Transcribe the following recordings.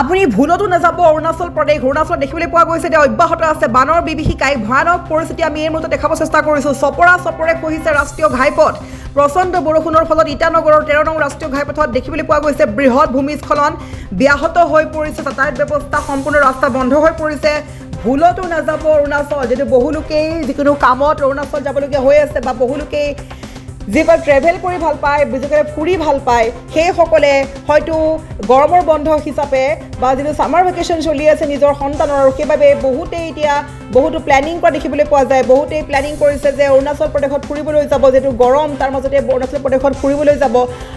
আপুনি ভুলতো নাযাব অৰুণাচল দেখিবলৈ পোৱা গৈছে যে অব্যাহত আছে বানৰ বিভীষিকাই ভয়ানক পৰিস্থিতি আমি এই মুহূৰ্তত দেখাব চেষ্টা কৰিছোঁ চপৰে খহিছে ৰাষ্ট্ৰীয় ঘাইপথ প্ৰচণ্ড বৰষুণৰ ফলত ইটানগৰৰ 13 নং ৰাষ্ট্ৰীয় ঘাইপথত দেখিবলৈ পোৱা গৈছে বৃহৎ ভূমিস্খলন ব্যাহত হৈ পৰিছে যাতায়াত ব্যৱস্থা সম্পূৰ্ণ ৰাস্তা বন্ধ হৈ পৰিছে ভুলতো নাযাব অৰুণাচল যদি বহুলোকেই যিকোনো কামত অৰুণাচল যাবলগীয়া হৈ আছে বা বহুলোকেই যিসকল ট্ৰেভেল কৰি ভাল পায় যিসকলে ফুৰি ভাল পায় সেইসকলে হয়তো গৰমৰ বন্ধ হিচাপে বা যিটো ছামাৰ ভেকেশ্যন চলি আছে নিজৰ সন্তানৰ সেইবাবে বহুতেই এতিয়া বহুতো প্লেনিং কৰা দেখিবলৈ পোৱা যায় বহুতেই প্লেনিং কৰিছে যে অৰুণাচল প্ৰদেশত ফুৰিবলৈ যাব যিটো গৰম তাৰ মাজতে অৰুণাচল প্ৰদেশত ফুৰিবলৈ যাব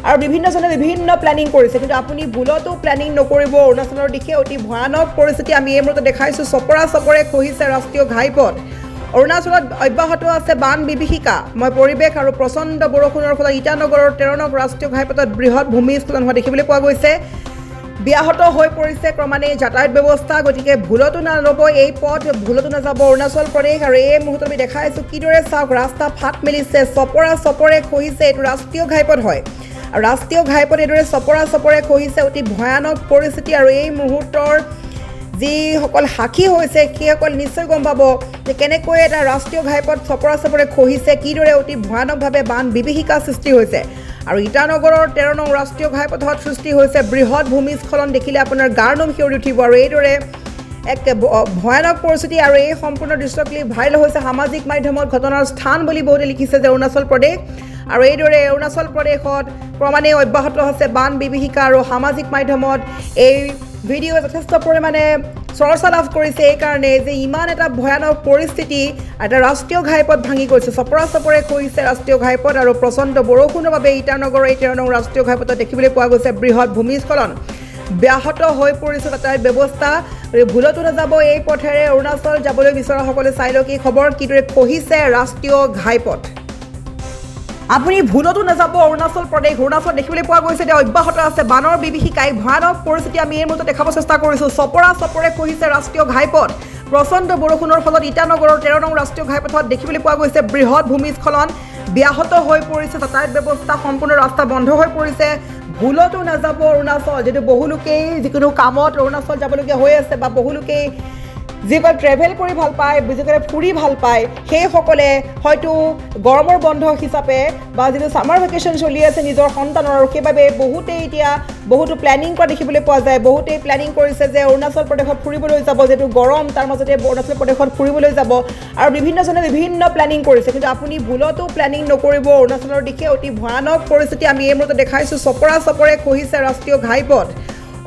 আৰু বিভিন্নজনে বিভিন্ন প্লেনিং কৰিছে কিন্তু আপুনি ভুলতো প্লেনিং নকৰিব অৰুণাচলৰ দিশে অতি ভয়ানক পৰিস্থিতি আমি এই মুহূৰ্তত দেখাইছোঁ চপৰে খহিছে ৰাষ্ট্ৰীয় ঘাইপথ অৰুণাচলত অব্যাহত আছে বান বিভীষিকা মই পৰিৱেশ আৰু প্ৰচণ্ড বৰষুণৰ ফলত ইটানগৰৰ 13 নং ৰাষ্ট্ৰীয় ঘাইপথত বৃহৎ ভূমিস্খলন হোৱা দেখিবলৈ পোৱা গৈছে ব্যাহত হৈ পৰিছে ক্ৰমান্বয়ে যাতায়াত ব্যৱস্থা গতিকে ভুলতো নল'ব এই পথ ভুলতো নাযাব অৰুণাচল প্ৰদেশ আৰু এই মুহূৰ্তত আমি দেখাইছোঁ কিদৰে চাওক ৰাস্তা ফাট মেলিছে চপৰে খহিছে এইটো ৰাষ্ট্ৰীয় ঘাইপথ হয় আৰু ৰাষ্ট্ৰীয় ঘাইপথ এইদৰে চপৰে খহিছে অতি ভয়ানক পৰিস্থিতি আৰু এই মুহূৰ্তৰ যিসকল সাক্ষী হৈছে সেইসকল নিশ্চয় গম পাব যে কেনেকৈ এটা ৰাষ্ট্ৰীয় ঘাইপথ চপৰে খহিছে কিদৰে অতি ভয়ানকভাৱে বান বিভীষিকা সৃষ্টি হৈছে আৰু ইটানগৰৰ 13 নং ৰাষ্ট্ৰীয় ঘাইপথত সৃষ্টি হৈছে বৃহৎ ভূমিস্খলন দেখিলে আপোনাৰ গাৰ নোম শিয়ৰি উঠিব আৰু এইদৰে এক ভয়ানক পৰিস্থিতি আৰু এই সম্পূৰ্ণ দৃশ্য ক্লিপ ভাইৰেল হৈছে সামাজিক মাধ্যমত ঘটনাৰ স্থান বুলি বহুতে লিখিছে যে অৰুণাচল প্ৰদেশ আৰু এইদৰে অৰুণাচল প্ৰদেশত ক্ৰমান্বয়ে অব্যাহত আছে বান বিভীষিকা আৰু সামাজিক মাধ্যমত এই ভিডিঅ' যথেষ্ট পৰিমাণে চৰ্চা লাভ কৰিছে এইকাৰণে যে ইমান এটা ভয়ানক পৰিস্থিতি এটা ৰাষ্ট্ৰীয় ঘাইপথ ভাঙি গৈছে চপৰে খহিছে ৰাষ্ট্ৰীয় ঘাইপথ আৰু প্ৰচণ্ড বৰষুণৰ বাবে ইটানগৰৰ 13 নং ৰাষ্ট্ৰীয় ঘাইপথত দেখিবলৈ পোৱা গৈছে বৃহৎ ভূমিস্খলন ব্যাহত হৈ পৰিছে যাতায়াত ব্যৱস্থা ভুলতো নাযাব এই পথেৰে অৰুণাচল যাবলৈ বিচৰাসকলে চাই লওক এই খবৰ কিদৰে খহিছে ৰাষ্ট্ৰীয় ঘাইপথ আপুনি ভুলতো নাযাব অৰুণাচল দেখিবলৈ পোৱা গৈছে যে অব্যাহত আছে বানৰ বিভীষিকাই ভয়ানক পৰিস্থিতি আমি এই মুহূৰ্তত দেখাব চেষ্টা কৰিছোঁ চপৰে খহিছে ৰাষ্ট্ৰীয় ঘাইপথ প্ৰচণ্ড বৰষুণৰ ফলত ইটানগৰৰ 13 নং ৰাষ্ট্ৰীয় ঘাইপথত দেখিবলৈ পোৱা গৈছে বৃহৎ ভূমিস্খলন ব্যাহত হৈ পৰিছে যাতায়াত ব্যৱস্থা সম্পূৰ্ণ ৰাস্তা বন্ধ হৈ পৰিছে ভুলতো নাযাব অৰুণাচল যদি বহুলোকেই যিকোনো কামত অৰুণাচল যাবলগীয়া হৈ আছে বা বহুলোকেই যিসকল ট্ৰেভেল কৰি ভাল পায় যিসকলে ফুৰি ভাল পায় সেইসকলে হয়তো গৰমৰ বন্ধ হিচাপে বা যিটো ছামাৰ ভেকেশ্যন চলি আছে নিজৰ সন্তানৰ সেইবাবে বহুতেই এতিয়া বহুতো প্লেনিং কৰা দেখিবলৈ পোৱা যায় বহুতেই প্লেনিং কৰিছে যে অৰুণাচল প্ৰদেশত ফুৰিবলৈ যাব যিটো গৰম তাৰ মাজতে অৰুণাচল প্ৰদেশত ফুৰিবলৈ যাব আৰু বিভিন্নজনে বিভিন্ন প্লেনিং কৰিছে কিন্তু আপুনি ভুলতো প্লেনিং নকৰিব অৰুণাচলৰ দিশে অতি ভয়ানক পৰিস্থিতি আমি এই মুহূৰ্তত দেখাইছোঁ চপৰে খহিছে ৰাষ্ট্ৰীয় ঘাইপথ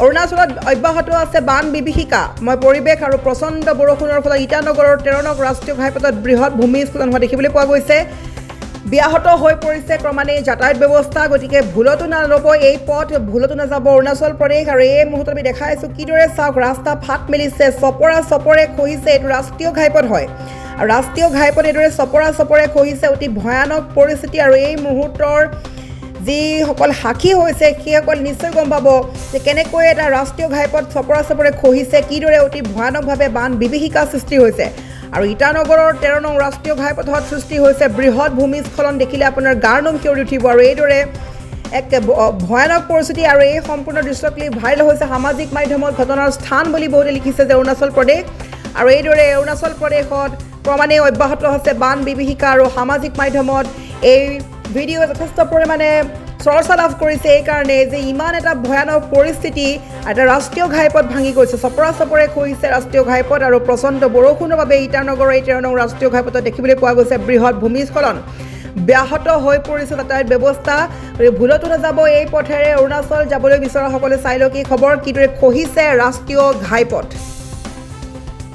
অৰুণাচলত অব্যাহত আছে বান বিভীষিকা মই পৰিৱেশ আৰু প্ৰচণ্ড বৰষুণৰ ফলত ইটানগৰৰ 13 নং ৰাষ্ট্ৰীয় ঘাইপথত বৃহৎ ভূমিস্খলন হোৱা দেখিবলৈ পোৱা গৈছে ব্যাহত হৈ পৰিছে ক্ৰমান্বয়ে যাতায়াত ব্যৱস্থা গতিকে ভুলতো নল'ব এই পথ ভুলতো নাযাব অৰুণাচল প্ৰদেশ আৰু এই মুহূৰ্তত আমি দেখাইছোঁ কিদৰে চাওক ৰাস্তা ফাট মেলিছে চপৰে খহিছে এইটো ৰাষ্ট্ৰীয় ঘাইপথ হয় আৰু ৰাষ্ট্ৰীয় ঘাইপথ এইদৰে চপৰে খহিছে অতি ভয়ানক পৰিস্থিতি আৰু এই মুহূৰ্তৰ যিসকল সাক্ষী হৈছে সেইসকল নিশ্চয় গম পাব যে কেনেকৈ এটা ৰাষ্ট্ৰীয় ঘাইপথ চপৰে খহিছে কিদৰে অতি ভয়ানকভাৱে বান বিভীষিকা সৃষ্টি হৈছে আৰু ইটানগৰৰ 13 নং ৰাষ্ট্ৰীয় ঘাইপথত সৃষ্টি হৈছে বৃহৎ ভূমিস্খলন দেখিলে আপোনাৰ গাৰ নোম শিয়ৰি উঠিব আৰু এইদৰে এক ভয়ানক পৰিস্থিতি আৰু এই সম্পূৰ্ণ দৃশ্য ক্লিপ ভাইৰেল হৈছে সামাজিক মাধ্যমত ঘটনাৰ স্থান বুলি বহুতে লিখিছে যে অৰুণাচল প্ৰদেশ আৰু এইদৰে অৰুণাচল প্ৰদেশত ক্ৰমান্বয়ে অব্যাহত আছে বান বিভীষিকা আৰু সামাজিক মাধ্যমত এই ভিডিঅ' যথেষ্ট পৰিমাণে চৰ্চা লাভ কৰিছে এইকাৰণে যে ইমান এটা ভয়ানক পৰিস্থিতি এটা ৰাষ্ট্ৰীয় ঘাইপথ ভাঙি গৈছে চপৰে খহিছে ৰাষ্ট্ৰীয় ঘাইপথ আৰু প্ৰচণ্ড বৰষুণৰ বাবে ইটানগৰৰ 13 নং ৰাষ্ট্ৰীয় ঘাইপথত দেখিবলৈ পোৱা গৈছে বৃহৎ ভূমিস্খলন ব্যাহত হৈ পৰিছে যাতায়াত ব্যৱস্থা ভুলতো নাযাব এই পথেৰে অৰুণাচল যাবলৈ বিচৰাসকলে চাই লওক এই খবৰ কিদৰে খহিছে ৰাষ্ট্ৰীয় ঘাইপথ